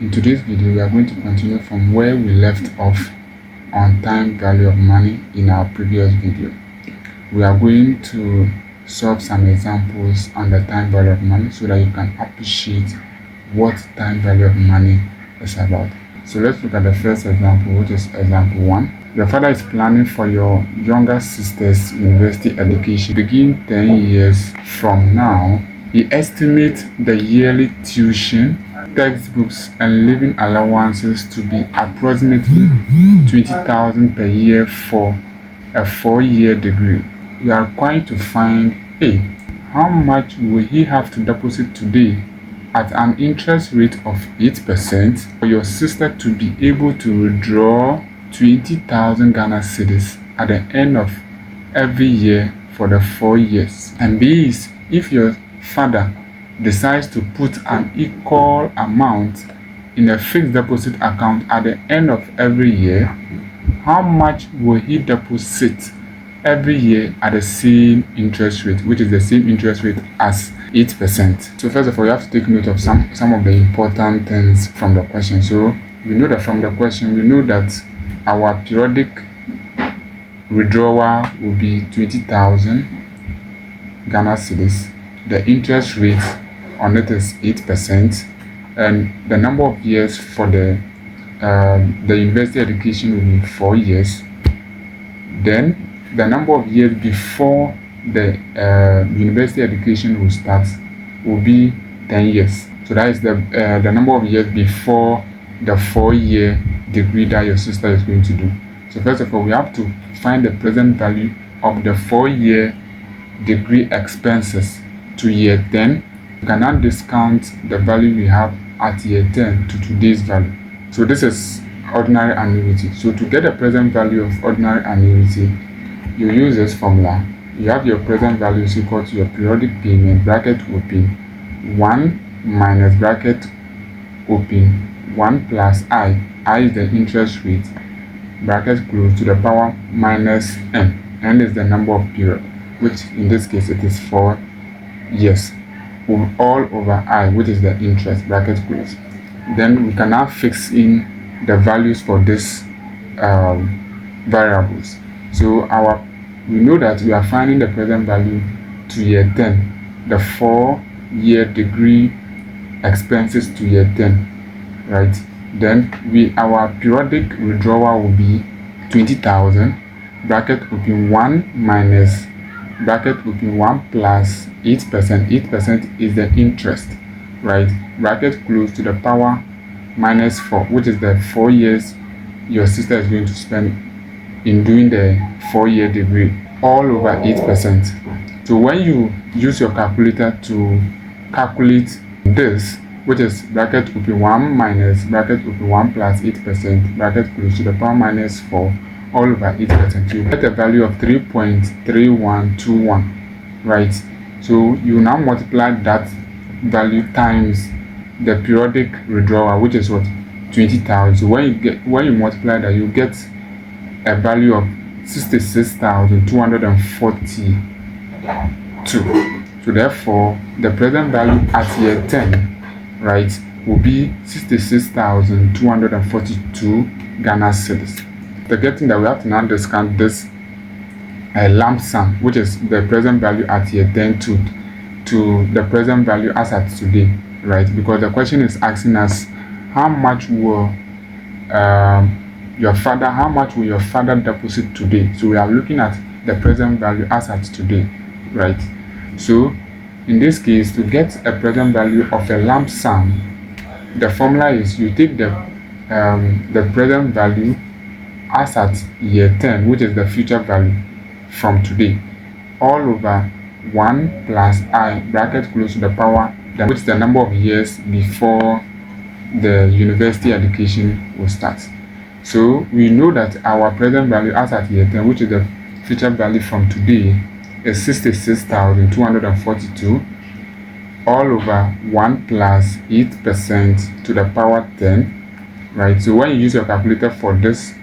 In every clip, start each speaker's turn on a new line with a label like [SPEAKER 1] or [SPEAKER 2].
[SPEAKER 1] In today's video, we are going to continue from where we left off on time value of money in our previous video. We are going to solve some examples on the time value of money so that you can appreciate what time value of money is about. So let's look at the first example, which is example 1. Your father is planning for your younger sister's university education begin 10 years from now. He estimates the yearly tuition, textbooks, and living allowances to be approximately 20,000 per year for a 4-year degree. You are required to find A. How much will he have to deposit today at an interest rate of 8% for your sister to be able to withdraw 20,000 Ghana cedis at the end of every year for the 4 years. And B is if your father decides to put an equal amount in a fixed deposit account at the end of every year, how much will he deposit every year at the same interest rate, which is the same interest rate as 8%. So first of all, you have to take note of some of the important things from the question. So we know that from the question, we know that our periodic withdrawal will be 20,000 Ghana cedis. The interest rate on it is 8%, and the number of years for the university education will be 4 years. Then the number of years before the university education will start will be 10 years. So that is the number of years before the 4-year degree that your sister is going to do. So first of all, we have to find the present value of the 4-year degree expenses to year 10. You cannot discount the value we have at year 10 to today's value. So this is ordinary annuity. So to get the present value of ordinary annuity, you use this formula. You have your present value is equal to your periodic payment, bracket open, 1 minus bracket open, 1 plus I is the interest rate, bracket close, to the power minus n is the number of period, which in this case it is 4 years, all over I, which is the interest, bracket close. Then we can now fix in the values for these variables. So we know that we are finding the present value to year 10, the 4-year degree expenses to year 10, right? Then our periodic withdrawal will be 20,000, bracket open, 1 minus bracket open, 1 plus 8%. 8% is the interest, right? Bracket close, to the power minus 4, which is the 4 years your sister is going to spend in doing the 4-year degree, all over 8%. So when you use your calculator to calculate this, which is bracket open 1 minus bracket open 1 plus 8%, bracket close, to the power minus 4, all over 8%, you get a value of 3.3121, right? So you now multiply that value times the periodic withdrawal, which is what, 20,000. So when you multiply that, you get a value of 66,242. So therefore, the present value at year 10, right, will be 66,242 Ghana cedis. Forgetting that we have to now discount this lump sum, which is the present value at year 10 to the present value as at today, right? Because the question is asking us how much will your father deposit today. So we are looking at the present value as at today, right? So in this case, to get a present value of a lump sum, the formula is you take the present value as at year 10, which is the future value from today, all over 1 plus I, bracket close, to the power, which is the number of years before the university education will start. So we know that our present value as at year 10, which is the future value from today, is 66,242, all over 1 plus 8% to the power 10, right? So when you use your calculator for this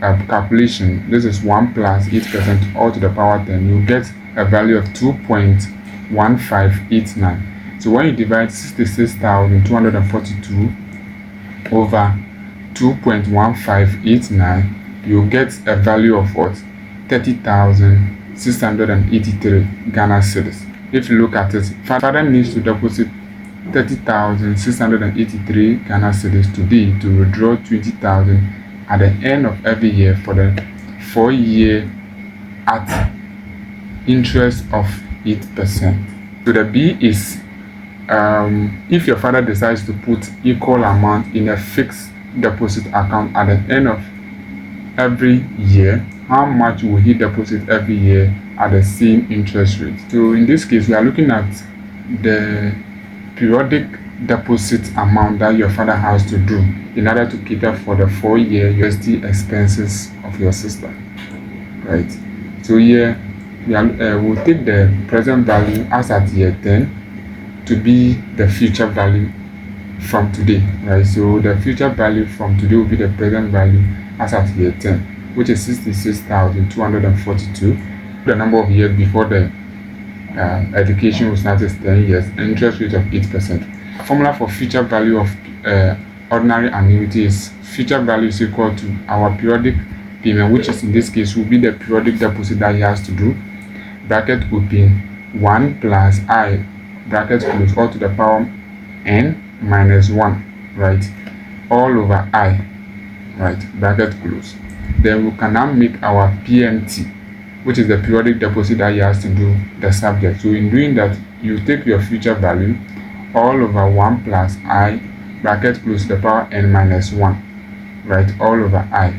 [SPEAKER 1] calculation, this is 1 plus 8% all to the power 10, you get a value of 2.1589. So when you divide 66,242 over 2.1589, you'll get a value of what? 30,683 Ghana cedis. If you look at it, father needs to deposit 30,683 Ghana cedis today to withdraw 20,000 at the end of every year for the 4-year at interest of 8%. So the B is if your father decides to put equal amount in a fixed deposit account at the end of every year, how much will he deposit every year at the same interest rate? So in this case, we are looking at the periodic deposit amount that your father has to do in order to cater for the 4-year university expenses of your sister, right? So here we'll take the present value as at year 10 to be the future value from today, right? So the future value from today will be the present value as at year 10, which is 66,242. The number of years before the education will start is 10 years, interest rate of 8%. Formula for future value of ordinary annuity is future value is equal to our periodic payment, which is in this case will be the periodic deposit that he has to do, bracket open 1 plus I, bracket close, all to the power n minus 1, right, all over I, right, bracket close. Then we can now make our PMT, which is the periodic deposit that he has to do, the subject. So in doing that, you take your future value all over 1 plus I, bracket close, to the power n minus 1, right, all over I.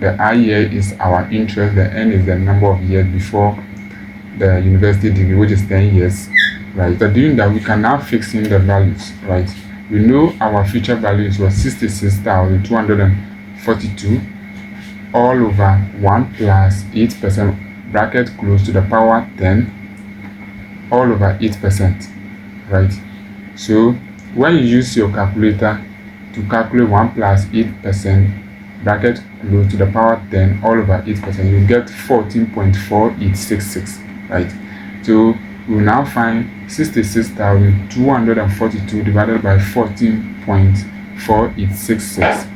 [SPEAKER 1] The I here is our interest, the n is the number of years before the university degree, which is 10 years, right? So doing that, we can now fix in the values, right? We know our future values was 66,242 all over 1 plus 8%, bracket close, to the power 10 all over 8%, right? So when you use your calculator to calculate 1 plus 8%, bracket close, to the power 10 all over 8%, you get 14.4866, right? So we will now find 66,242 divided by 14.4866,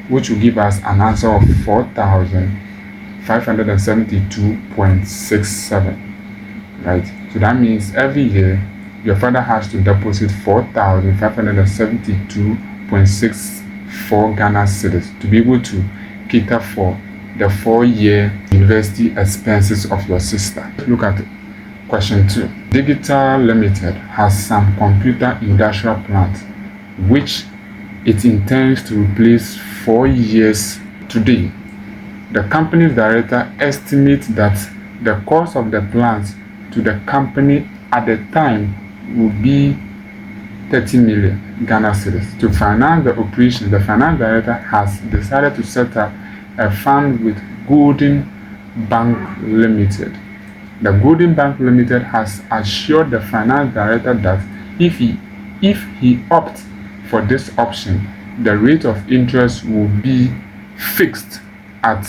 [SPEAKER 1] which will give us an answer of 4,572.67, right? So that means every year your father has to deposit 4,572.64 Ghana cedis to be able to cater for the 4-year university expenses of your sister. Look at it. Question 2. Digital Limited has some computer industrial plant which it intends to replace 4 years today. The company's director estimates that the cost of the plant to the company at the time will be 30 million Ghana cedis. To finance the operation, the finance director has decided to set up a fund with Golden Bank Limited. The Golden Bank Limited has assured the finance director that if he opts for this option, the rate of interest will be fixed at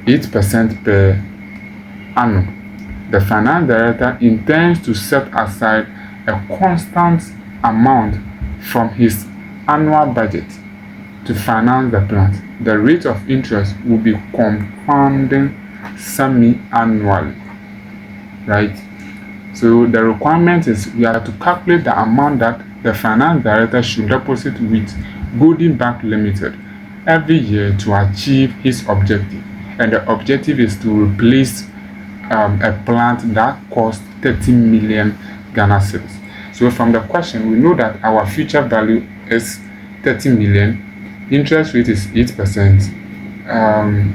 [SPEAKER 1] 8% per annum. The finance director intends to set aside a constant amount from his annual budget to finance the plant. The rate of interest will be compounding semi-annually, right? So the requirement is we have to calculate the amount that the finance director should deposit with Golden Bank Limited every year to achieve his objective. And the objective is to replace a plant that costs 30 million Ghana cedis. So from the question, we know that our future value is 30 million. Interest rate is 8%.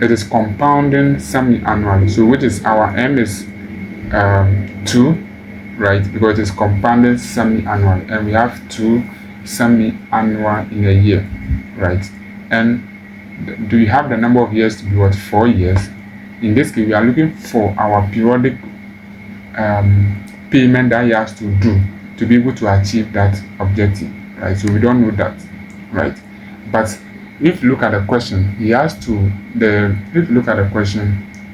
[SPEAKER 1] It is compounding semi-annually. So which is our M is 2, right? Because it is compounded semi-annually, and we have 2 semi-annual in a year, right? And do you have the number of years to be what? 4 years. In this case, we are looking for our periodic payment that he has to do to be able to achieve that objective, right? So we don't know that, right? But if you look at the question,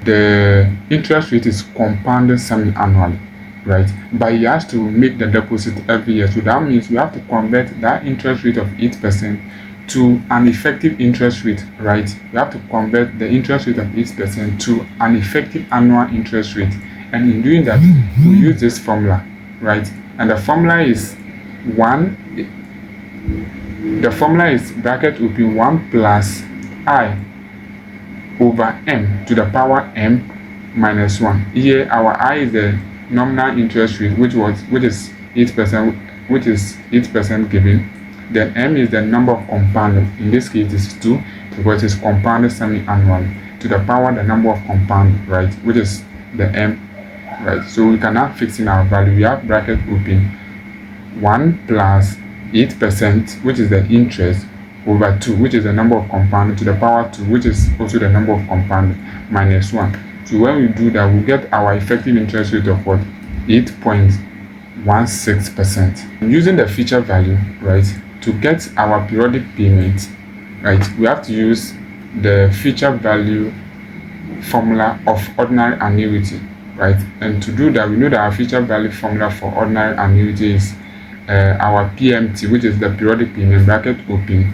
[SPEAKER 1] the interest rate is compounded semi-annually, right? But he has to make the deposit every year. So that means we have to convert that interest rate of 8% to an effective interest rate, right? We have to convert the interest rate of 8% to an effective annual interest rate. And in doing that, we use this formula, right? And the formula is bracket open 1 plus I over m to the power m minus 1. Here our I is the nominal interest rate, which is 8%, which is 8% given. Then m is the number of compounded. In this case, it is 2 because it's compounded semi-annually, to the power the number of compounded, right, which is the m, right? So we can now fix in our value. We have bracket open 1 plus 8%, which is the interest, over 2, which is the number of compounded, to the power 2, which is also the number of compounded, minus 1. So when we do that, we'll get our effective interest rate of what? 8.16%. Using the feature value, right, to get our periodic payment, right, we have to use the feature value formula of ordinary annuity, right? And to do that, we know that our feature value formula for ordinary annuity is our PMT, which is the periodic payment, bracket open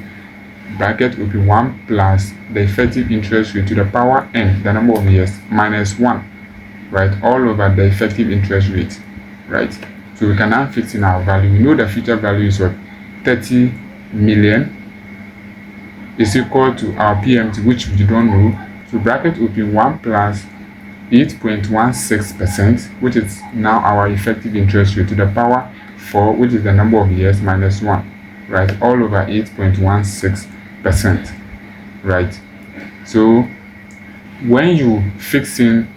[SPEAKER 1] 1 plus the effective interest rate to the power n, the number of years, minus 1, right, all over the effective interest rate, right? So we can now fix in our value. We know the future value is what? 30 million is equal to our PMT, which we don't know. So bracket open 1 plus 8.16%, which is now our effective interest rate, to the power 4, which is the number of years, minus 1, right, all over 8.16%, right? So when you fix in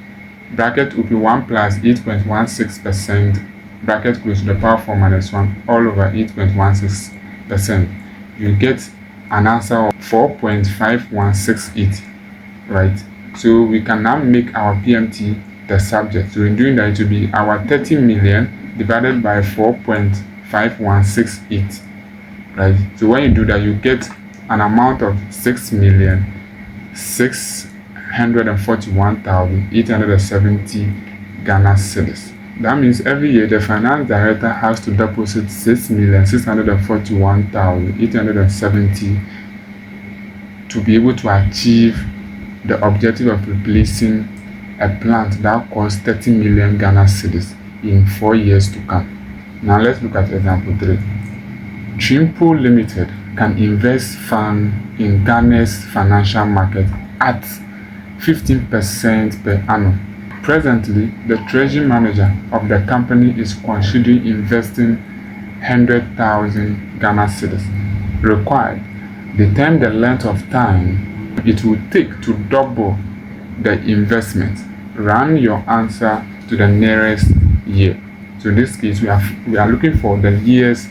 [SPEAKER 1] bracket open 1 plus 8.16%, bracket close, to the power 4 minus 1, all over 8.16%, you get an answer of 4.5168, right? So we can now make our PMT the subject. So in doing that, it will be our 30 million divided by 4.5168, right? So when you do that, you get an amount of 6,641,870 Ghana cedis. That means every year the finance director has to deposit 6,641,870 to be able to achieve the objective of replacing a plant that costs 30 million Ghana cedis in 4 years to come. Now let's look at example 3. Trimpo Limited can invest funds in Ghana's financial market at 15% per annum. Presently, the treasury manager of the company is considering investing 100,000 Ghana cedis. Required, determine the length of time it will take to double the investment. Run your answer to the nearest year. So in this case, we are looking for the years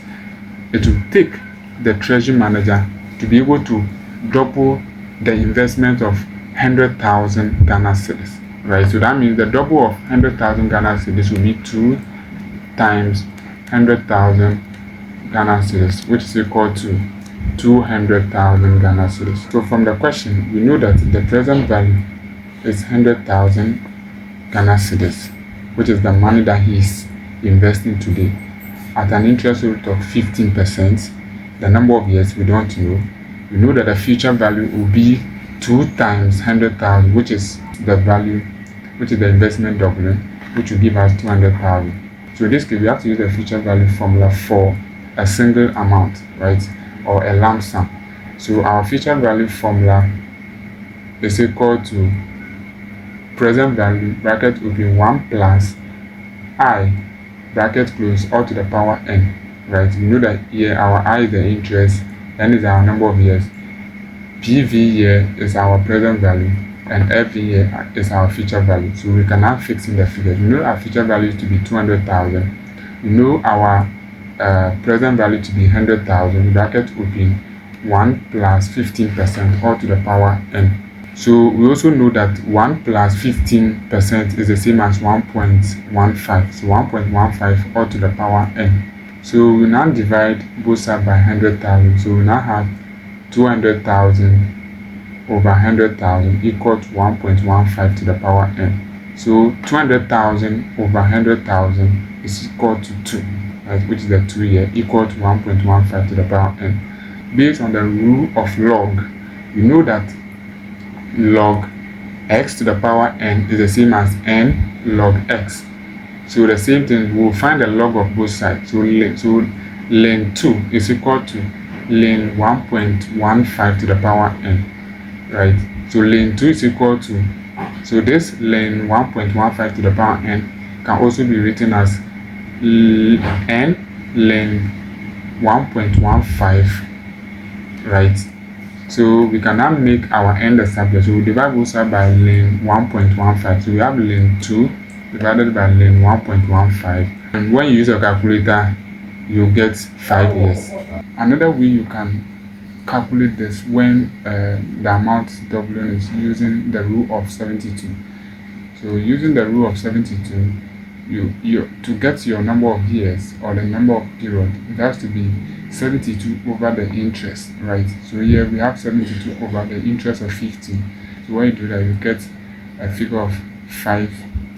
[SPEAKER 1] it will take the treasury manager to be able to double the investment of 100,000 Ghana cedis, right? So that means the double of 100,000 Ghana cedis will be 2 times 100,000 Ghana cedis, which is equal to 200,000 Ghana cedis. So from the question, we know that the present value is 100,000 Ghana cedis, which is the money that he is investing today at an interest rate of 15%. The number of years we don't know. We know that the future value will be 2 times 100,000, which is the value, which is the investment doubling, which will give us 200,000. So in this case, we have to use the future value formula for a single amount, right, or a lump sum. So our future value formula is equal to present value, bracket open 1 plus I, bracket close, all to the power n, right? We know that here our I is the interest, n is our number of years, PV year is our present value, and FV year is our future value. So we can now fix in the figures. We know our future value to be 200,000. We know our present value to be 100,000, bracket open 1 plus 15%, all to the power n. So we also know that 1 plus 15% is the same as 1.15. So 1.15 all to the power n. So we now divide both sides by 100,000. So we now have 200,000 over 100,000 equal to 1.15 to the power n. So 200,000 over 100,000 is equal to 2, right, which is the 2 year, equal to 1.15 to the power n. based on the rule of log. We know that log x to the power n is the same as n log x. So the same thing, we'll find the log of both sides. So ln 2 is equal to ln 1.15 to the power n, right? So ln 2 is equal to, so this ln 1.15 to the power n can also be written as n ln 1.15, right? So we can now make our n the subject. So we divide both sides by ln 1.15. So we have ln 2 divided by ln 1.15. And when you use your calculator, you get 5 years. Another way you can calculate this when the amount doubling is using the rule of 72. So using the rule of 72, you to get your number of years or the number of period, it has to be 72 over the interest, right? So here we have 72 over the interest of 50. So when you do that, you get a figure of 5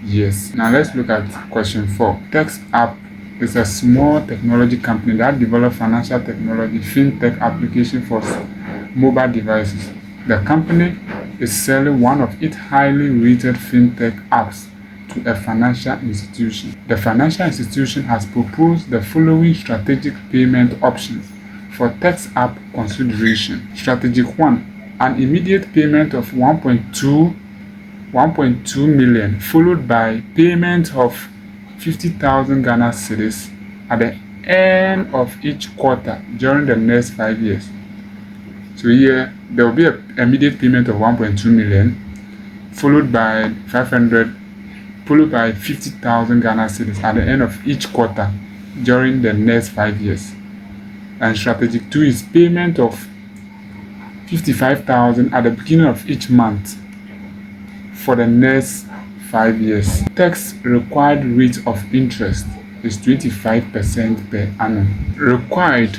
[SPEAKER 1] years. Now let's look at question 4. TextApp is a small technology company that develops financial technology fintech application for mobile devices. The company is selling one of its highly rated fintech apps to a financial institution. The financial institution has proposed the following strategic payment options for TextApp consideration. Strategy 1, an immediate payment of 1.2 million, followed by payment of 50,000 Ghana cedis at the end of each quarter during the next 5 years. So here there will be an immediate payment of 1.2 million, followed by 50,000 Ghana cedis at the end of each quarter during the next 5 years. And strategic 2 is payment of 55,000 at the beginning of each month for the next 5 years. Text required rate of interest is 25% per annum. Required,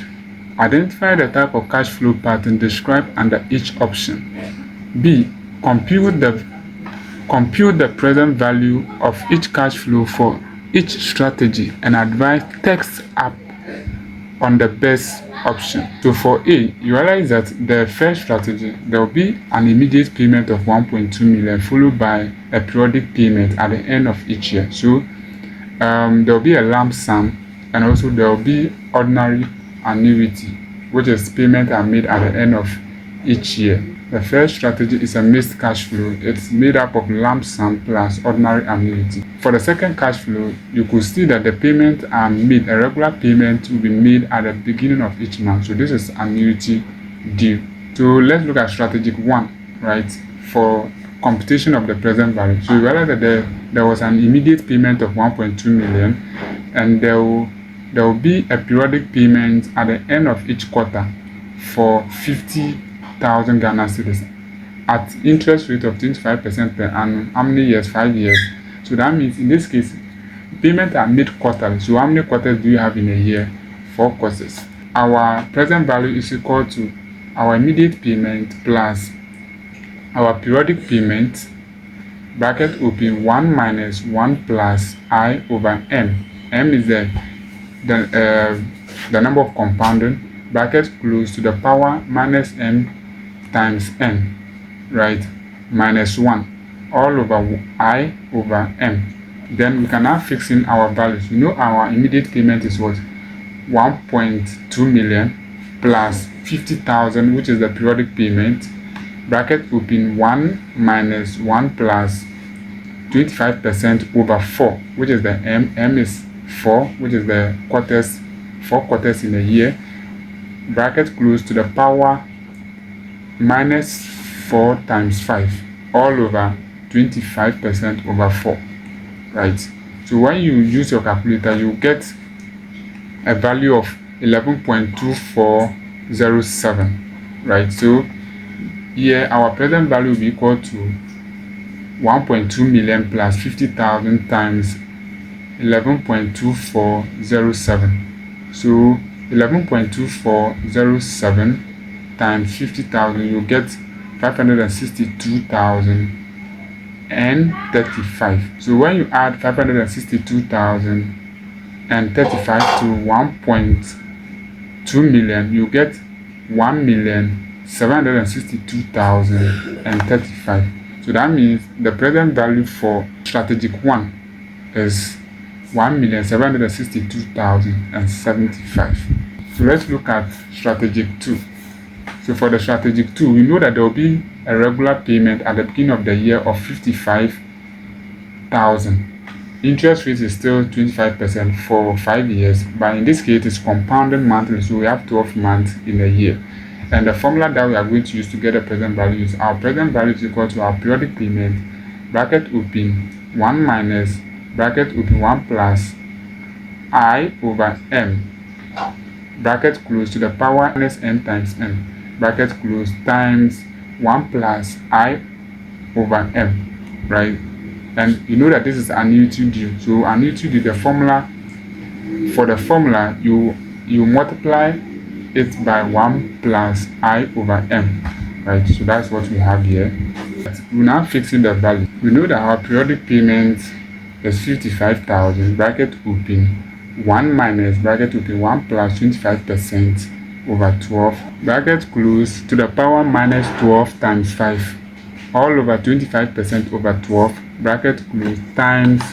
[SPEAKER 1] identify the type of cash flow pattern described under each option. B, compute the present value of each cash flow for each strategy and advise TextApp on the best option. So for A, you realize that the first strategy, there will be an immediate payment of 1.2 million followed by a periodic payment at the end of each year. So there will be a lump sum, and also there will be ordinary annuity, which is payment are made at the end of each year. The first strategy is a mixed cash flow. It's made up of lump sum plus ordinary annuity. For the second cash flow, you could see that the payment are made, a regular payment will be made at the beginning of each month. So this is annuity due. So let's look at strategic 1, right, for computation of the present value. So you realize that there was an immediate payment of 1.2 million, and there will be a periodic payment at the end of each quarter for 50,000 Ghana cedis at interest rate of 25% per annum. How many years? 5 years. So that means in this case, payments are made quarterly. So how many quarters do you have in a year? 4 quarters. Our present value is equal to our immediate payment plus our periodic payment, bracket open, 1 minus 1 plus I over m. M is the number of compounding, bracket close, to the power minus m times n, right, minus 1 all over I over m. Then we can now fix in our values. You know our immediate payment is what? 1.2 million plus 50,000, which is the periodic payment, bracket open, 1 minus 1 plus 25% over 4, which is the m. M is 4, which is the quarters, 4 quarters in a year, bracket close, to the power minus 4 times 5 all over 25% over 4, right? So when you use your calculator, you get a value of 11.2407, right? So here our present value will be equal to 1.2 million plus 50,000 times 11.2407. So 11.2407 times 50,000, you get 562,035. So when you add 562,035 to 1.2 million, you get 1,762,035. So that means the present value for strategic 1 is 1,762,075. So let's look at strategic 2. So for the strategic 2, we know that there will be a regular payment at the beginning of the year of 55,000. Interest rate is still 25% for 5 years, but in this case, it's compounded monthly, so we have 12 months in a year. And the formula that we are going to use to get the present value is our present value is equal to our periodic payment, bracket open, 1 minus, bracket open, 1 plus, I over m, bracket close, to the power minus n times m, bracket close, times 1 plus I over m, right? And you know that this is annuity due. So annuity due, the formula, for the formula, you multiply it by 1 plus I over m, right? So that's what we have here. We're now fixing the value. We know that our periodic payment is 55,000, bracket open, 1 minus, bracket open, 1 plus 25% over 12, bracket close, to the power minus 12 times 5, all over 25% over 12, bracket close, times,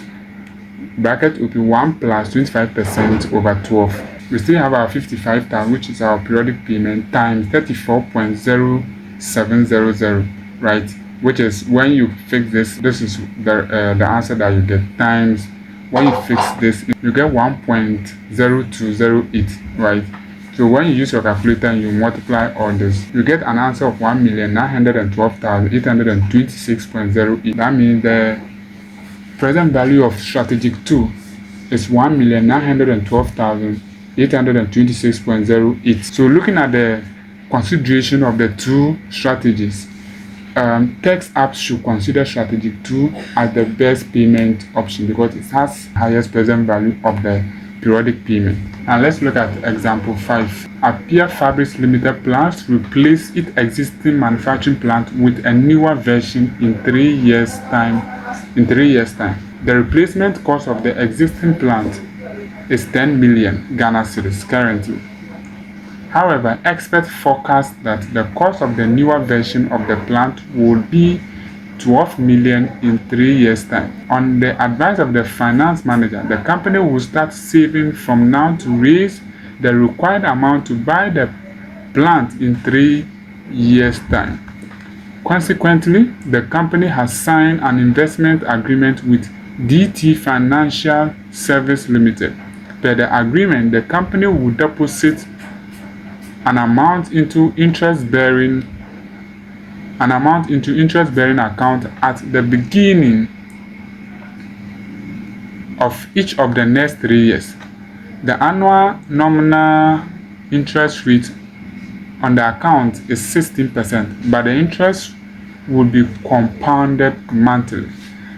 [SPEAKER 1] bracket open, 1 plus 25% over 12. We still have our 55,000, which is our periodic payment, times 34.0700, right? Which is, when you fix this is the answer that you get, times, when you fix this, you get 1.0208, right? So when you use your calculator and you multiply all this, you get an answer of 1,912,826.08. That means the present value of strategic 2 is 1,912,826.08. So looking at the consideration of the two strategies, tax apps should consider strategic 2 as the best payment option because it has highest present value of the periodic payment. And let's look at example 5. Appear Fabrics Limited plans to replace its existing manufacturing plant with a newer version in 3 years' time. The replacement cost of the existing plant is 10 million Ghana cedis currently. However, experts forecast that the cost of the newer version of the plant will be 12 million in 3 years' time. On the advice of the finance manager, the company will start saving from now to raise the required amount to buy the plant in 3 years' time. Consequently, the company has signed an investment agreement with DT Financial Service Limited. Per the agreement, the company will deposit an amount into interest-bearing account at the beginning of each of the next 3 years. The annual nominal interest rate on the account is 16%, but the interest will be compounded monthly.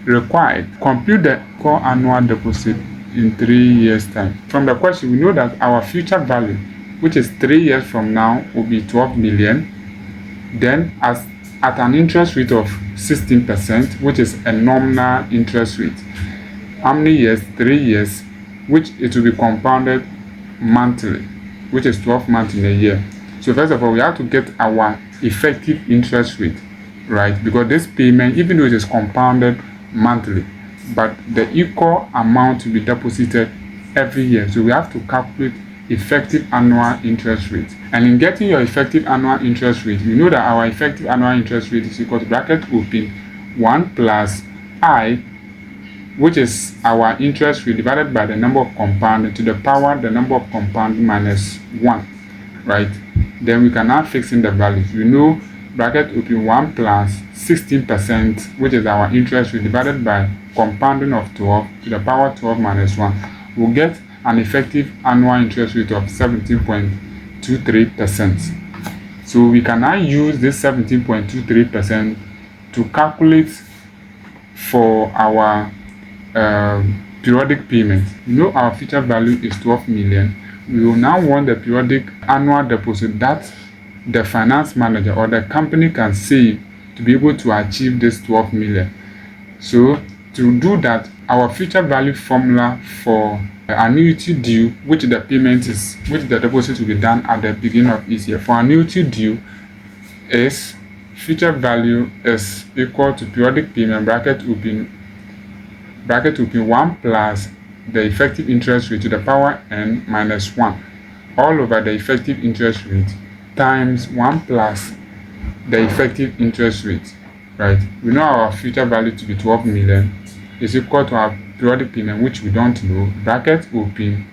[SPEAKER 1] Required, compute the core annual deposit in 3 years' time. From the question, we know that our future value, which is 3 years from now, will be 12 million. Then at an interest rate of 16%, which is a nominal interest rate. How many years? 3 years, which it will be compounded monthly, which is 12 months in a year. So first of all, we have to get our effective interest rate, right? Because this payment, even though it is compounded monthly, but the equal amount to be deposited every year. So we have to calculate effective annual interest rate. And in getting your effective annual interest rate, we know that our effective annual interest rate is equal to bracket open 1 plus I, which is our interest rate divided by the number of compounding to the power the number of compounding minus 1, right? Then we can now fix in the values. We know bracket open 1 plus 16%, which is our interest rate divided by compounding of 12 to the power 12 minus 1. We'll get an effective annual interest rate of 17.23%. So we can now use this 17.23% to calculate for our periodic payment. You know our future value is 12 million. We will now want the periodic annual deposit that the finance manager or the company can save to be able to achieve this 12 million. So to do that, our future value formula for Annuity due, which the deposit will be done at the beginning of each year. For annuity due is future value is equal to periodic payment bracket open 1 plus the effective interest rate to the power n minus 1 all over the effective interest rate times 1 plus the effective interest rate, right? We know our future value to be 12 million is equal to our periodic payment, which we don't know, bracket open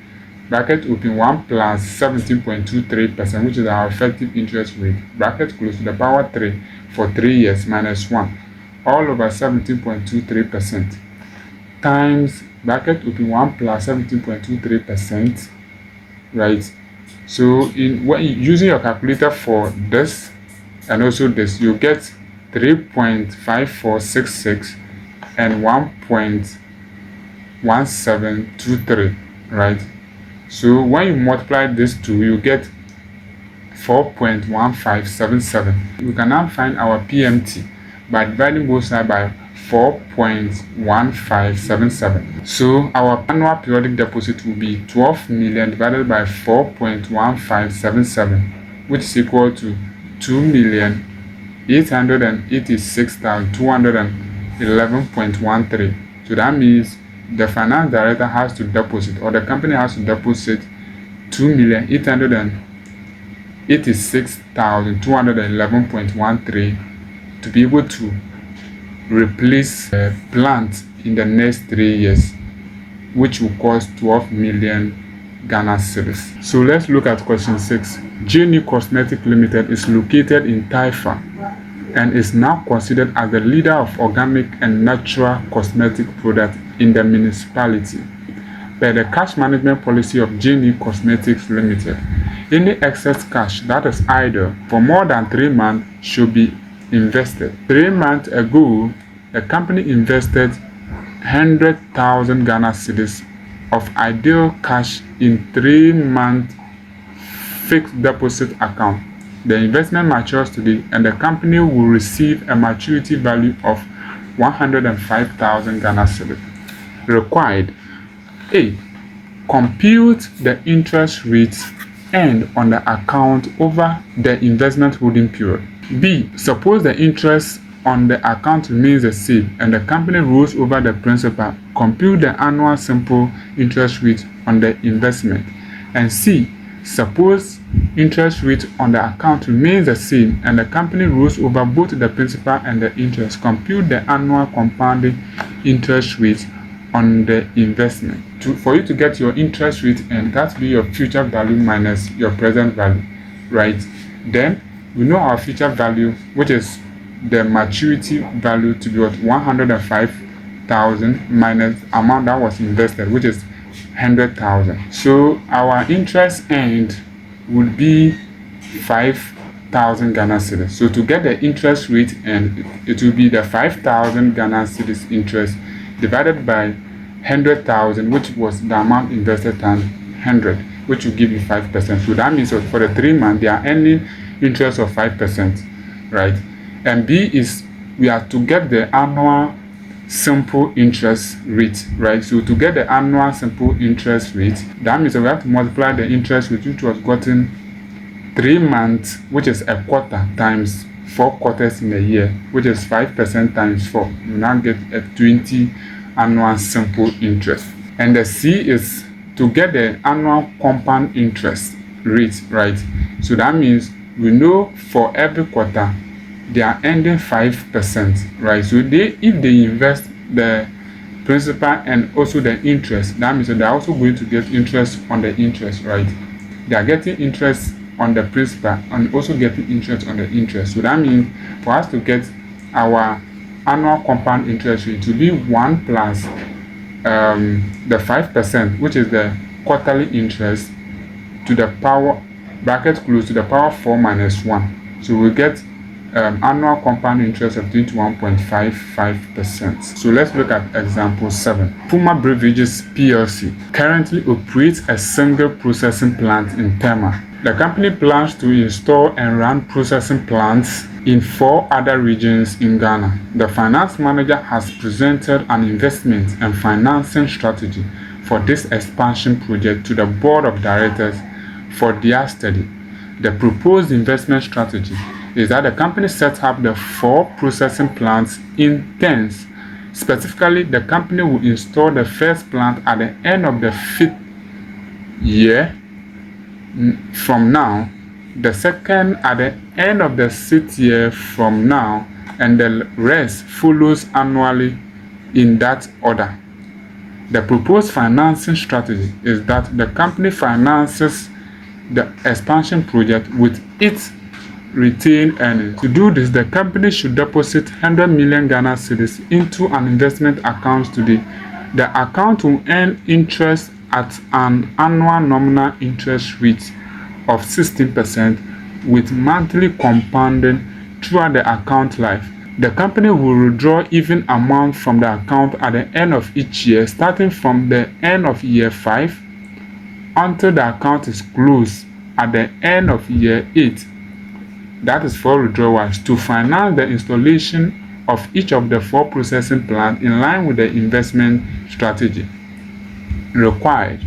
[SPEAKER 1] 1 plus 17.23%, which is our effective interest rate, bracket close to the power 3 for 3 years minus 1 all over 17.23% times bracket open 1 plus 17.23%, right? So when using your calculator for this and also this, you get 3.5466 and 1.1723, right? So when you multiply these two, you get 4.1577. We can now find our PMT by dividing both sides by 4.1577. So our annual periodic deposit will be 12 million divided by 4.1577, which is equal to 2,886,211.13. So that means the finance director has to deposit, or the company has to deposit 2,886,211.13 to be able to replace the plant in the next 3 years, which will cost 12 million Ghana cedis. So let's look at question 6. Jenny Cosmetic Limited is located in Taifa and is now considered as the leader of organic and natural cosmetic products in the municipality. By the cash management policy of Jenny Cosmetics Limited, any excess cash that is idle for more than 3 months should be invested. 3 months ago, the company invested 100,000 Ghana cedis of ideal cash in 3-month fixed deposit account. The investment matures today and the company will receive a maturity value of 105,000 Ghana cedis. Required: A. Compute the interest rates earned on the account over the investment holding period. B. Suppose the interest on the account remains the same and the company rolls over the principal. Compute the annual simple interest rate on the investment. And C. Suppose interest rate on the account remains the same and the company rolls over both the principal and the interest. Compute the annual compounding interest rate on the investment. For you to get your interest rate, and that be your future value minus your present value, right? Then we know our future value, which is the maturity value, to be what 105,000 minus amount that was invested, which is 100,000. So our interest earned would be 5,000 Ghana cedis. So to get the interest rate earned, it will be the 5,000 Ghana cedis interest divided by 100,000, which was the amount invested times 100, which will give you 5%. So that means for the 3 months they are earning interest of 5%, right? And B is we have to get the annual simple interest rate, right? So to get the annual simple interest rate, that means we have to multiply the interest rate, which was gotten 3 months, which is a quarter, times 4 quarters in a year, which is 5% times 4. You now get a 20 annual simple interest. And the C is to get the annual compound interest rate, right? So that means we know for every quarter they are earning 5%, right? So if they invest the principal and also the interest, that means that they are also going to get interest on the interest, right? They are getting interest on the principal and also getting interest on the interest. So that means for us to get our annual compound interest rate to be 1 plus the 5%, which is the quarterly interest, to the power bracket close to the power 4 minus 1. So we get annual compound interest of 21.55%. So let's look at example 7. Puma Beverages PLC currently operates a single processing plant in Tema. The company plans to install and run processing plants in 4 other regions in Ghana. The finance manager has presented an investment and financing strategy for for this expansion project to the board of directors for their study. The proposed investment strategy is that the company sets up the 4 processing plants in turns. Specifically, the company will install the first plant at the end of the 5th year from now, the second at the end of the 6th year from now, and the rest follows annually in that order. The proposed financing strategy is that the company finances the expansion project with its retained earnings. To do this, the company should deposit 100 million Ghana cedis into an investment account today. The account will earn interest at an annual nominal interest rate of 16% with monthly compounding throughout the account life. The company will withdraw even amount from the account at the end of each year, starting from the end of year 5 until the account is closed at the end of year 8. That is 4 withdrawals to finance the installation of each of the 4 processing plants in line with the investment strategy. Required: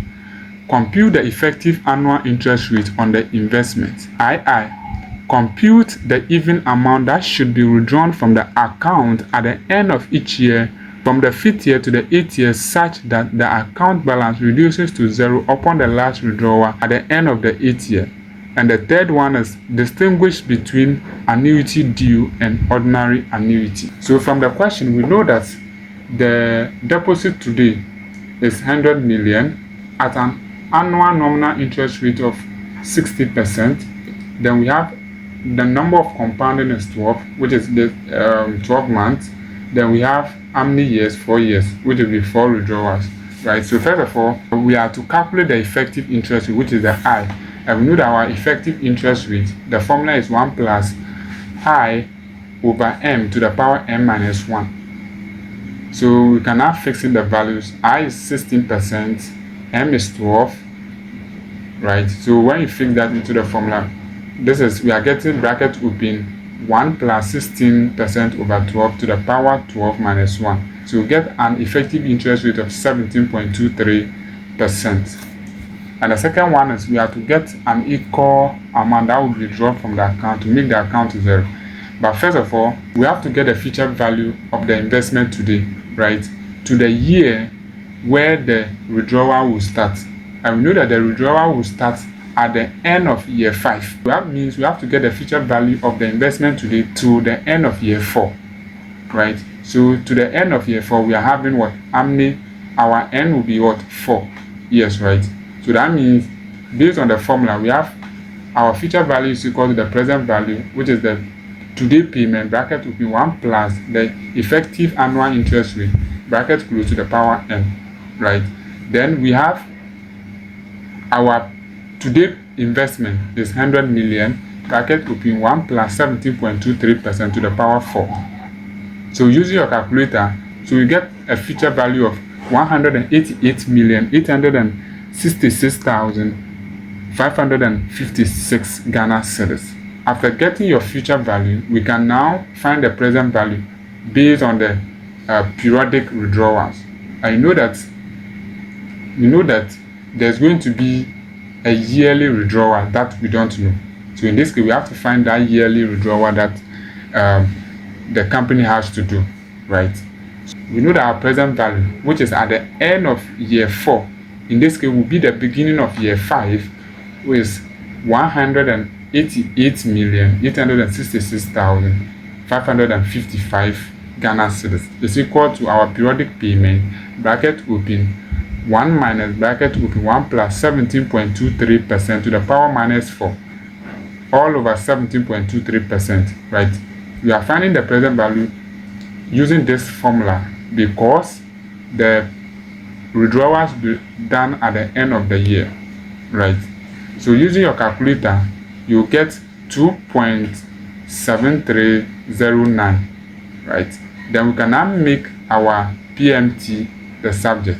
[SPEAKER 1] compute the effective annual interest rate on the investment. II. Compute the even amount that should be withdrawn from the account at the end of each year from the 5th year to the 8th year such that the account balance reduces to 0 upon the last withdrawal at the end of the 8th year. And the third one is distinguish between annuity due and ordinary annuity. So from the question, we know that the deposit today is 100 million at an annual nominal interest rate of 60%. Then we have the number of compounding is 12, which is the 12 months. Then we have how many years? 4 years, which will be 4 withdrawals, right? So first of all, we are to calculate the effective interest rate, which is the I. And we know that our effective interest rate, the formula is 1 plus I over m to the power m minus 1. So we can now fix in the values. I is 16%, m is 12, right? So when you fix that into the formula, we are getting bracket open 1 plus 16% over 12 to the power 12 minus 1. So we get an effective interest rate of 17.23%. And the second one is we have to get an equal amount that will be drawn from the account to make the account 0. But first of all, we have to get the future value of the investment today, right, to the year where the withdrawal will start. And we know that the withdrawal will start at the end of year 5. That means we have to get the future value of the investment today to the end of year 4, right? So to the end of year 4, we are having what? How many? Our end will be what? 4 years, right? So that means based on the formula, we have our future value is equal to the present value, which is the today payment, bracket will be 1 plus the effective annual interest rate, bracket close to the power n, right? Then we have our today investment is 100 million, bracket will be 1 plus 17.23% to the power 4. So using your calculator, so you get a future value of 188,866,556 Ghana cedis. After getting your future value, we can now find the present value based on the periodic withdrawals. I know that there's going to be a yearly withdrawal that we don't know. So in this case, we have to find that yearly withdrawal that the company has to do, right? We know that our present value, which is at the end of year 4, in this case will be the beginning of year 5, with 188,866,555 Ghana cedis is equal to our periodic payment, bracket open, 1 minus bracket open 1 plus 17.23% to the power minus 4, all over 17.23%, right? We are finding the present value using this formula because the withdrawals will be done at the end of the year, right? So using your calculator, you get 2.7309, right? Then we can now make our PMT the subject.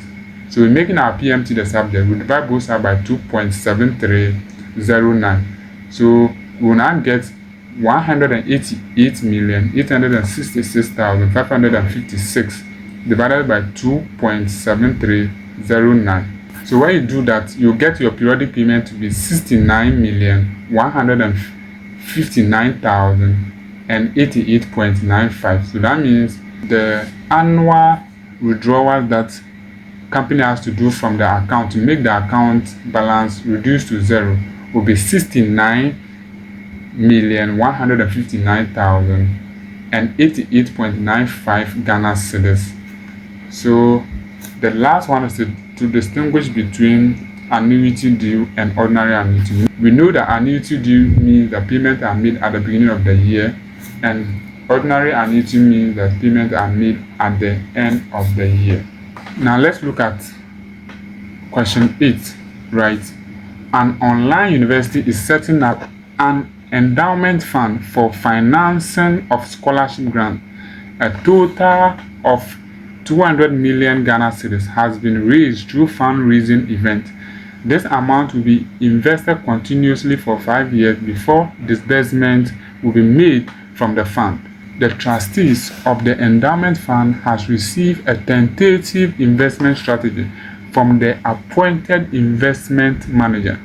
[SPEAKER 1] So we're making our PMT the subject. We divide both sides by 2.7309. So we will now get 188,866,556 divided by 2.7309. So when you do that, you get your periodic payment to be 69,159,088.95. So that means the annual withdrawal that company has to do from the account to make the account balance reduce to zero will be 69,159,088.95 Ghana cedis. So the last one is to distinguish between annuity due and ordinary annuity. We know that annuity due means the payments are made at the beginning of the year, and ordinary annuity means that payments are made at the end of the year. Now let's look at question 8, right? An online university is setting up an endowment fund for financing of scholarship grants. A total of 200 million Ghana cedis has been raised through fundraising event. This amount will be invested continuously for 5 years before disbursement will be made from the fund. The trustees of the endowment fund has received a tentative investment strategy from the appointed investment manager.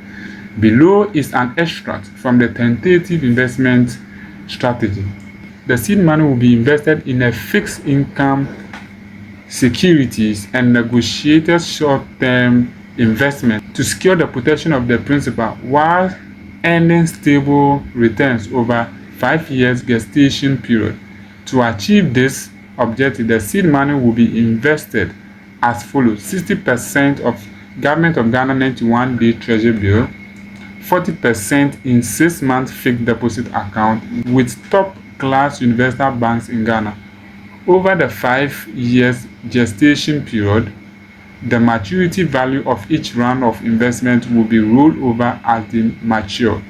[SPEAKER 1] Below is an extract from the tentative investment strategy. The seed money will be invested in a fixed income securities and negotiated short-term investment to secure the protection of the principal while earning stable returns over 5 years gestation period. To achieve this objective, the seed money will be invested as follows: 60% of Government of Ghana 91-day Treasury bill, 40% in 6-month fixed deposit account with top-class universal banks in Ghana. Over the 5 years gestation period, the maturity value of each round of investment will be rolled over as they mature.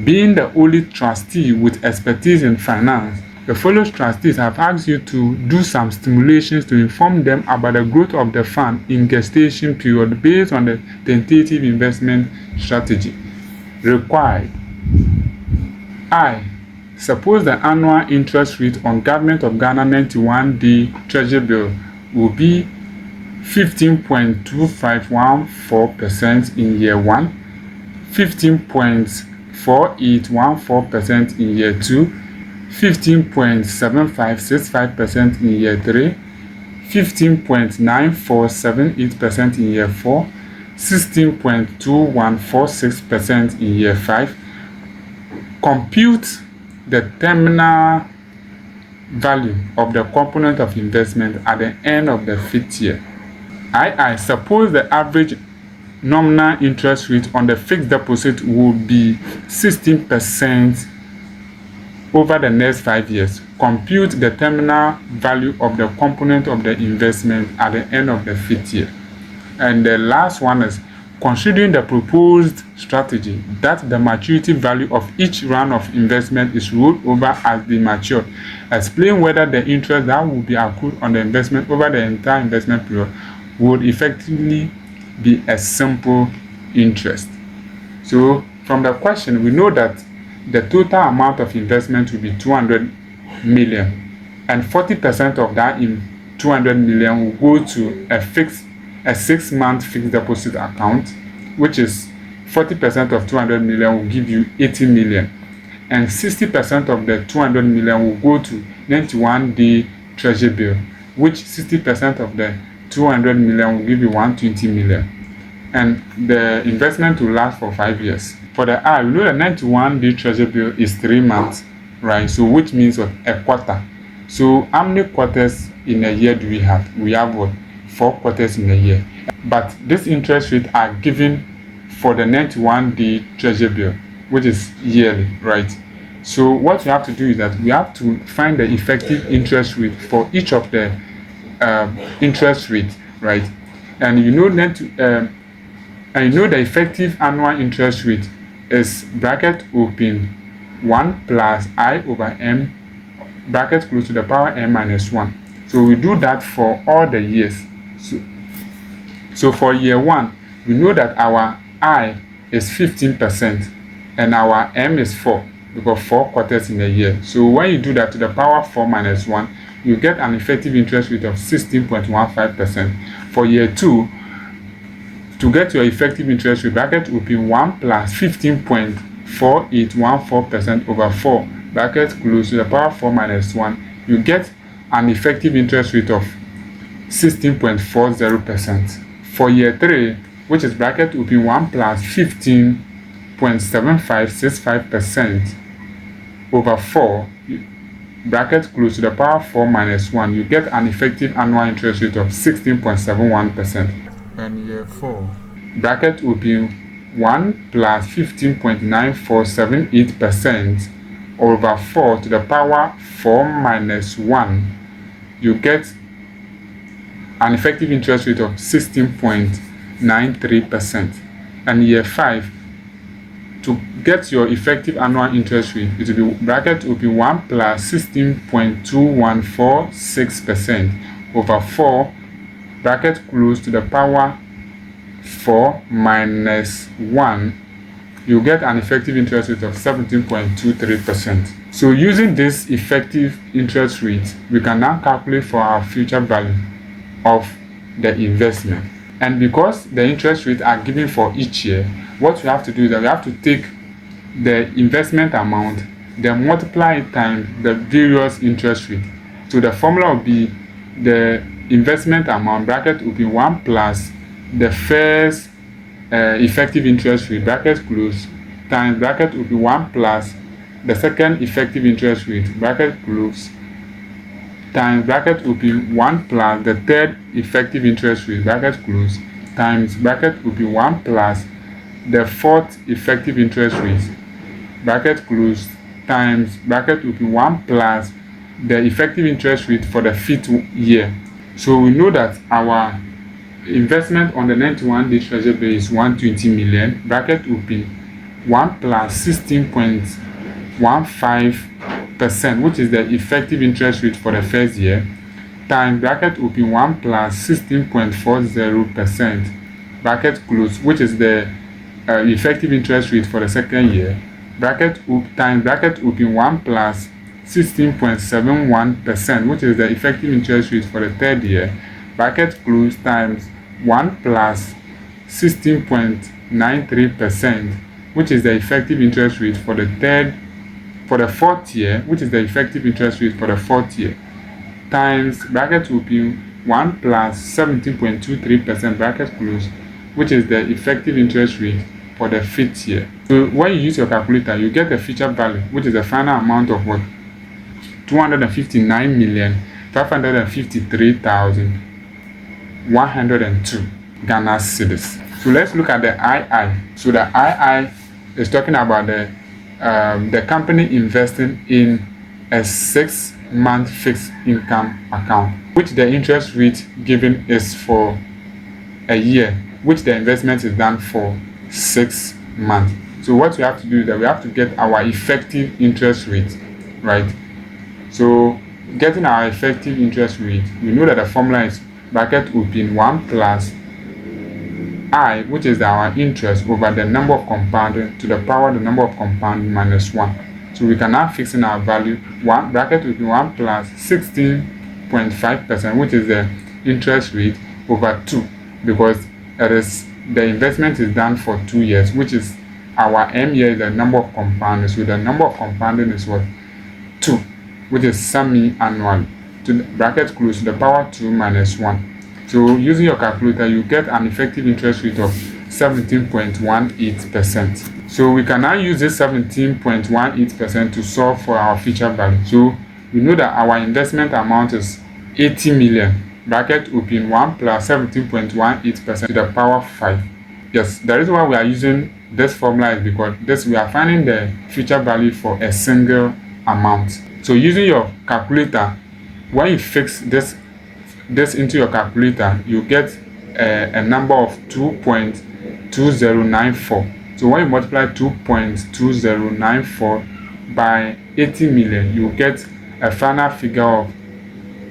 [SPEAKER 1] Being the only trustee with expertise in finance, the following trustees have asked you to do some stimulations to inform them about the growth of the fund in gestation period based on the tentative investment strategy. Required. I. Suppose the annual interest rate on Government of Ghana 91-day Treasury bill will be 15.2514% in year 1, 15.4814% in year 2, 15.7565% in year 3, 15.9478% in year 4, 16.2146% in year 5. Compute the terminal value of the component of investment at the end of the 5th year. I suppose the average nominal interest rate on the fixed deposit will be 16% over the next 5 years. Compute the terminal value of the component of the investment at the end of the 5th year. And the last one is, considering the proposed strategy that the maturity value of each round of investment is rolled over as they mature, explain whether the interest that will be accrued on the investment over the entire investment period would effectively be a simple interest. So from the question, we know that the total amount of investment will be 200 million, and 40% of that in 200 million will go to a 6-month fixed deposit account, which is 40% of 200 million will give you 80 million, and 60% of the 200 million will go to 91-day Treasury bill, which 60% of the 200 million will give you 120 million, and the investment will last for 5 years. For the I, we know the 91-day Treasury bill is 3 months, right? So which means what? A quarter. So how many quarters in a year do we have? We have what? 4 quarters in a year. But this interest rate are given for the 91-day Treasury bill, which is yearly, right? So what we have to do is that we have to find the effective interest rate for each of the interest rate, right? And you know that the effective annual interest rate is bracket open 1 plus I over m bracket close to the power m minus 1. So we do that for all the years. So for year 1, we know that our I is 15% and our m is 4, because 4 quarters in a year. So when you do that to the power 4 minus 1, you get an effective interest rate of 16.15%. For year 2, To get your effective interest rate, bracket open 1 plus 15.4814% over 4, bracket close, to the power 4 minus 1, you get an effective interest rate of 16.40%. For year 3, which is bracket open 1 plus 15.7565% over 4, bracket close, to the power 4 minus 1, you get an effective annual interest rate of 16.71%. And year 4, bracket open 1 plus 15.9478% over 4 to the power 4 minus 1, you get an effective interest rate of 16.93%. And year 5, to get your effective annual interest rate, it will be bracket open 1 plus 16.2146% over 4, bracket close, to the power 4 minus 1, you get an effective interest rate of 17.23%. So using this effective interest rate, we can now calculate for our future value of the investment. And because the interest rates are given for each year, what we have to do is that we have to take the investment amount, then multiply it times the various interest rate. So the formula will be the investment amount, bracket will be 1 plus the first effective interest rate, bracket close, times bracket will be 1 plus the second effective interest rate, bracket close, times bracket will be 1 plus the third effective interest rate, bracket close, times bracket will be 1 plus the fourth effective interest rate, bracket close, times bracket will be 1 plus the effective interest rate for the 5th year. So we know that our investment on the 91-day treasury bill is 120 million, bracket will be 1 plus 16.15%, which is the effective interest rate for the first year, times bracket will be 1 plus 16.40%, bracket close, which is the effective interest rate for the second year, bracket times bracket will be 1 plus 16.71%, which is the effective interest rate for the third year, bracket close, times 1 plus 16.93%, which is the effective interest rate for the fourth year, which is the effective interest rate for the fourth year, times bracket will be 1 plus 17.23%, bracket close, which is the effective interest rate for the 5th year. So when you use your calculator, you get the future value, which is the final amount of what? 259,553,102 Ghana cedis. So let's look at the II. So the II is talking about the company investing in a 6-month fixed income account, which the interest rate given is for a year, which the investment is done for 6 months. So what we have to do is that we have to get our effective interest rate, right? So getting our effective interest rate, we know that the formula is bracket open 1 plus I, which is our interest, over the number of compounding to the power the number of compounding minus 1. So we can now fix in our value 1, bracket open 1 plus 16.5%, which is the interest rate, over 2, because the investment is done for 2 years, which is our M here is the number of compounding. So the number of compounding is what? 2, which is semi-annual, to the bracket close, to the power 2 minus 1. So using your calculator, you get an effective interest rate of 17.18%. So we can now use this 17.18% to solve for our future value. So we know that our investment amount is 80 million, bracket open 1 plus 17.18% to the power 5. Yes, the reason why we are using this formula is because we are finding the future value for a single amount. So using your calculator, when you fix this into your calculator, you get a number of 2.2094. So when you multiply 2.2094 by 80 million, you get a final figure of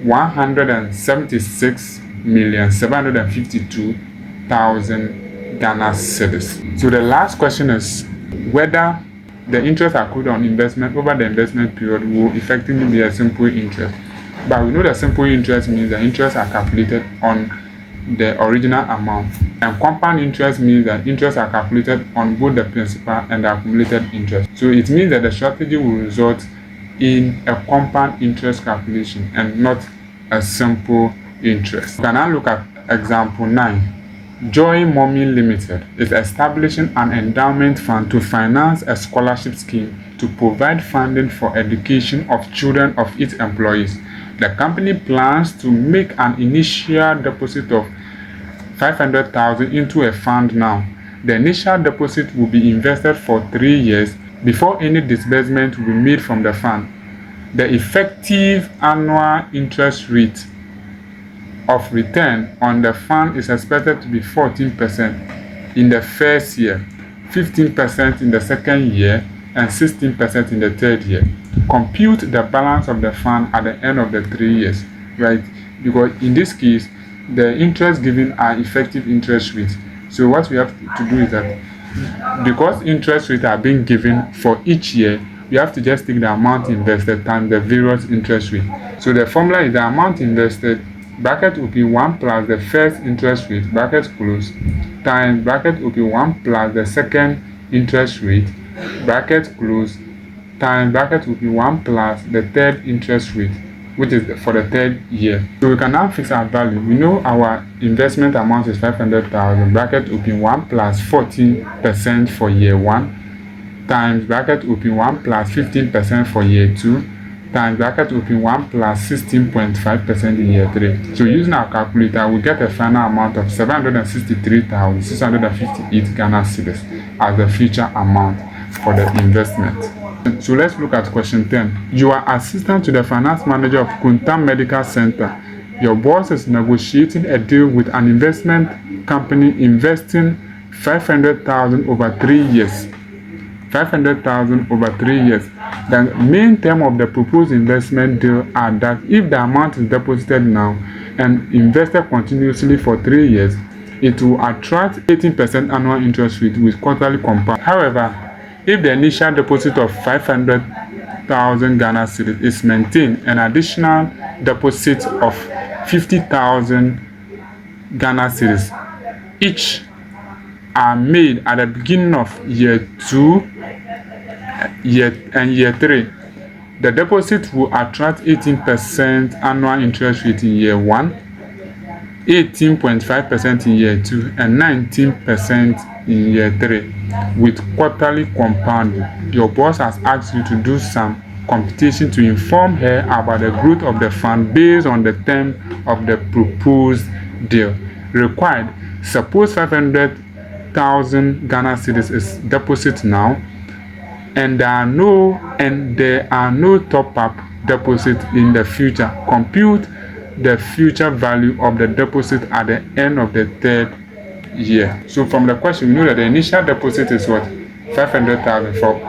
[SPEAKER 1] 176,752,000 Ghana cedis. So the last question is whether the interest accrued on investment over the investment period will effectively be a simple interest. But we know that simple interest means the interests are calculated on the original amount. And compound interest means that interests are calculated on both the principal and the accumulated interest. So it means that the strategy will result in a compound interest calculation and not a simple interest. We can now look at example 9. Joy Mommy Limited is establishing an endowment fund to finance a scholarship scheme to provide funding for education of children of its employees. The company plans to make an initial deposit of 500,000 into a fund now. The initial deposit will be invested for 3 years before any disbursement will be made from the fund. The effective annual interest rate of return on the fund is expected to be 14% in the first year, 15% in the second year, and 16% in the third year. Compute the balance of the fund at the end of the 3 years, right? Because in this case, the interest given are effective interest rates. So what we have to do is that because interest rates are being given for each year, we have to just take the amount invested times the various interest rate. So the formula is the amount invested bracket will be 1 plus the first interest rate bracket close times bracket will be 1 plus the second interest rate bracket close times bracket will be 1 plus the third interest rate, which is for the third year. So we can now fix our value. We know our investment amount is 500,000 bracket will be 1 plus 14% for year 1 times bracket will be 1 plus 15% for year 2 times bracket will be 1 plus 16.5% in year 3. So using our calculator, we get a final amount of 763,658 Ghana cedis as the future amount for the investment. So let's look at question 10. You are assistant to the finance manager of Kuntam Medical Center. Your boss is negotiating a deal with an investment company investing 500,000 over 3 years. 500,000 over 3 years. The main term of the proposed investment deal are that if the amount is deposited now and invested continuously for 3 years, it will attract 18% annual interest rate with quarterly compound. However, if the initial deposit of 500,000 Ghana cedis is maintained, an additional deposit of 50,000 Ghana cedis each are made at the beginning of year 2 and year 3. The deposit will attract 18% annual interest rate in year 1, 18.5% in year 2, and 19% in year 3 with quarterly compounding. Your boss has asked you to do some computation to inform her about the growth of the fund based on the term of the proposed deal. Required: suppose 500,000 Ghana cedis is deposit now, and there are no top-up deposit in the future. Compute the future value of the deposit at the end of the third year. So from the question, we know that the initial deposit is what? 500,000. For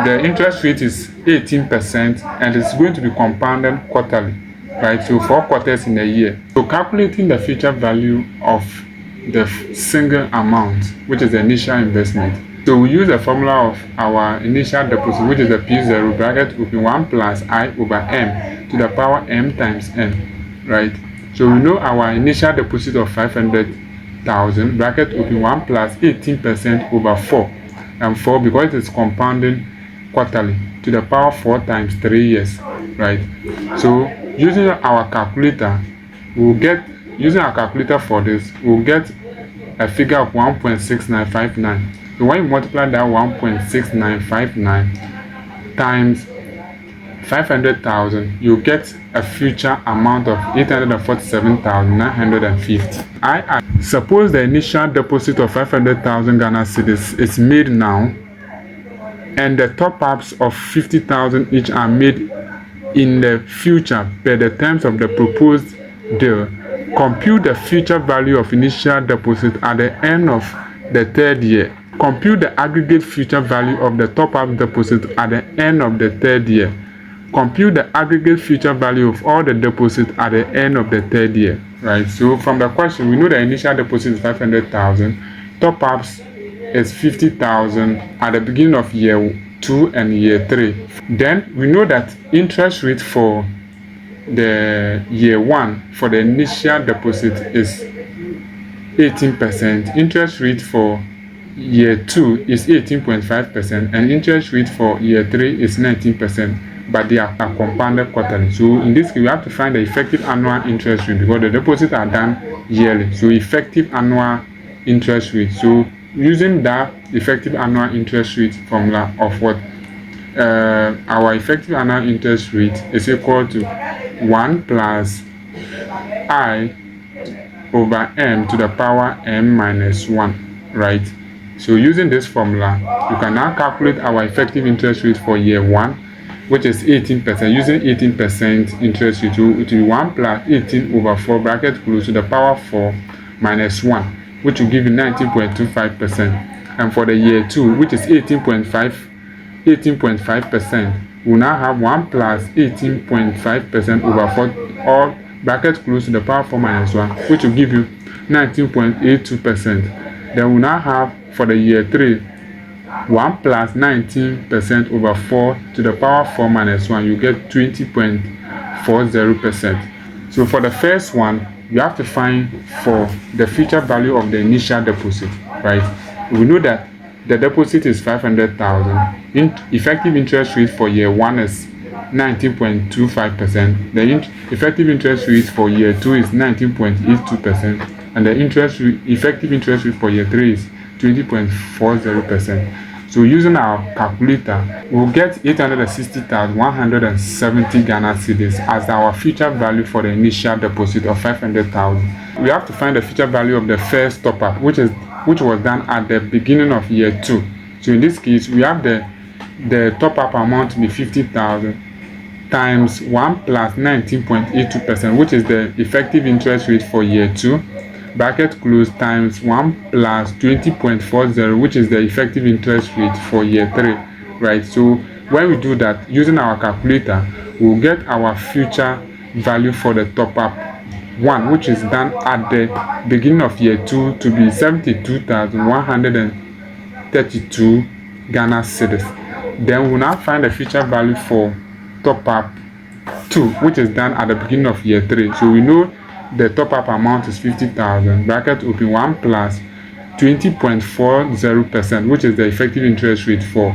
[SPEAKER 1] the interest rate is 18% and it's going to be compounded quarterly, right? So 4 quarters in a year. So calculating the future value of the single amount, which is the initial investment. So we use the formula of our initial deposit, which is the P0 bracket will be 1 plus I over M to the power M times N, right? So we know our initial deposit of 500,000 bracket will be 1 plus 18% over 4, and 4 because it is compounding quarterly to the power 4 times 3 years, right? So using our calculator, for this, we'll get a figure of 1.6959. So when you multiply that 1.6959 times 500,000, you get a future amount of 847,950. Suppose the initial deposit of 500,000 Ghana cedis is made now, and the top-ups of 50,000 each are made in the future per the terms of the proposed deal. Compute the future value of initial deposit at the end of the third year. Compute the aggregate future value of the top-up deposit at the end of the third year. Compute the aggregate future value of all the deposits at the end of the third year. Right. So from the question, we know the initial deposit is 500,000. Top-ups is 50,000 at the beginning of year 2 and year 3. Then we know that interest rate for the year 1 for the initial deposit is 18%. Interest rate for year 2 is 18.5%, and interest rate for year 3 is 19%, but they are compounded quarterly. So in this case, we have to find the effective annual interest rate because the deposits are done yearly. So effective annual interest rate. So using that effective annual interest rate formula of what our effective annual interest rate is equal to 1 plus I over m to the power m minus 1, right? So using this formula, you can now calculate our effective interest rate for year 1, which is 18%. Using 18% interest rate, it will be 1 plus 18 over 4 bracket close to the power 4 minus 1, which will give you 19.25%. And for the year 2, which is 18.5%, we'll now have 1 plus 18.5% over 4, or bracket close to the power 4 minus 1, which will give you 19.82%. Then we'll now have for the year 3, 1 plus 19% over 4 to the power 4 minus 1, you get 20.40%. So for the first one, you have to find for the future value of the initial deposit, right? We know that the deposit is 500,000. Effective interest rate for year 1 is 19.25%. The effective interest rate for year 2 is 19.82%, and the effective interest rate for year 3 is 20.40%. So using our calculator, we'll get 860,170 Ghana cedis as our future value for the initial deposit of 500,000. We have to find the future value of the first top-up, which was done at the beginning of year 2. So in this case, we have the top-up amount to be 50,000 times 1 plus 19.82%, which is the effective interest rate for year 2, bracket close, times 1 plus 20.40, which is the effective interest rate for year 3, right? So when we do that using our calculator, we'll get our future value for the top-up 1, which is done at the beginning of year 2, to be 72,132 Ghana cedis. Then we'll now find the future value for top-up 2, which is done at the beginning of year 3. So we know the top-up amount is 50,000, bracket open, 1 plus 20.40%, which is the effective interest rate for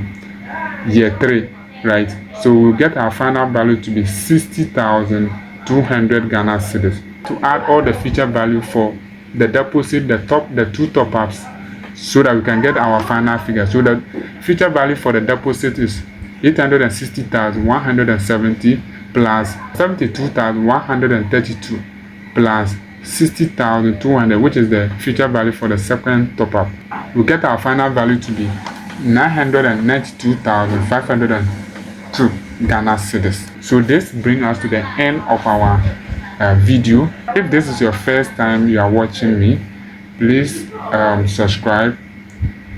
[SPEAKER 1] year 3, right? So we'll get our final value to be 60,200 Ghana cedis. To add all the future value for the deposit, the two top-ups, so that we can get our final figure. So the future value for the deposit is 860,170 plus 72,132 plus 60,200, which is the future value for the second top-up. We get our final value to be 992,502 Ghana cedis. So this brings us to the end of our video. If this is your first time you are watching me, please subscribe,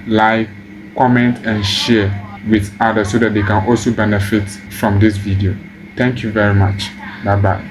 [SPEAKER 1] like, comment, and share with others so that they can also benefit from this video. Thank you very much. Bye bye.